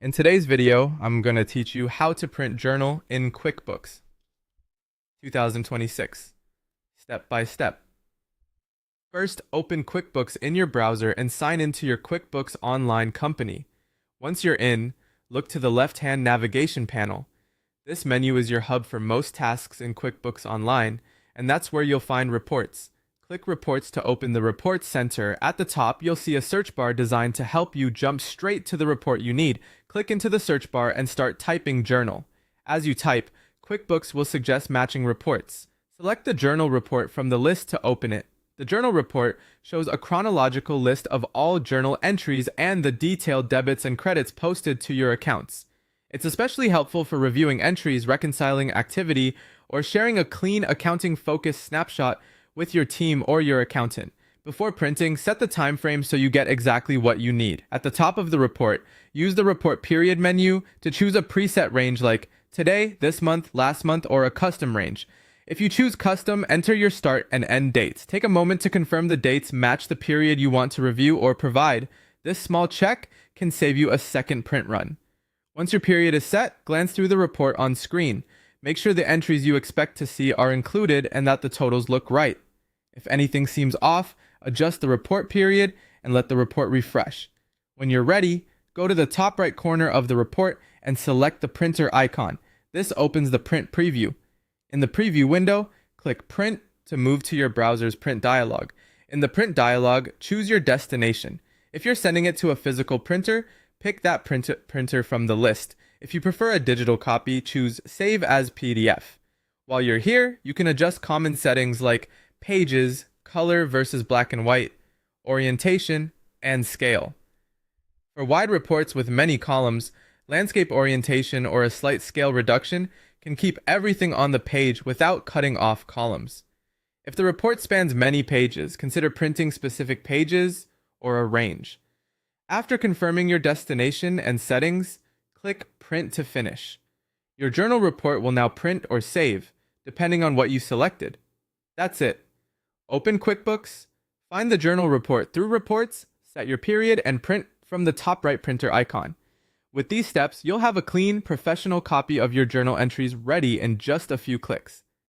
In today's video, I'm going to teach you how to print journal in QuickBooks 2026, step by step. First, open QuickBooks in your browser and sign into your QuickBooks Online company. Once you're in, look to the left-hand navigation panel. This menu is your hub for most tasks in QuickBooks Online, and that's where you'll find reports. Click Reports to open the Reports Center. At the top, you'll see a search bar designed to help you jump straight to the report you need. Click into the search bar and start typing Journal. As you type, QuickBooks will suggest matching reports. Select the Journal report from the list to open it. The Journal report shows a chronological list of all journal entries and the detailed debits and credits posted to your accounts. It's especially helpful for reviewing entries, reconciling activity, or sharing a clean accounting-focused snapshot with your team or your accountant. Before printing, set the time frame so you get exactly what you need. At the top of the report, use the Report Period menu to choose a preset range like today, this month, last month, or a custom range. If you choose custom, enter your start and end dates. Take a moment to confirm the dates match the period you want to review or provide. This small check can save you a second print run. Once your period is set, glance through the report on screen. Make sure the entries you expect to see are included and that the totals look right. If anything seems off, adjust the report period and let the report refresh. When you're ready, go to the top right corner of the report and select the printer icon. This opens the print preview. In the preview window, click Print to move to your browser's print dialog. In the print dialog, choose your destination. If you're sending it to a physical printer, pick that printer from the list. If you prefer a digital copy, choose Save as PDF. While you're here, you can adjust common settings like pages, color versus black and white, orientation, and scale. For wide reports with many columns, landscape orientation or a slight scale reduction can keep everything on the page without cutting off columns. If the report spans many pages, consider printing specific pages or a range. After confirming your destination and settings, click Print to finish. Your journal report will now print or save, depending on what you selected. That's it. Open QuickBooks, find the journal report through Reports, set your period, and print from the top right printer icon. With these steps, you'll have a clean, professional copy of your journal entries ready in just a few clicks.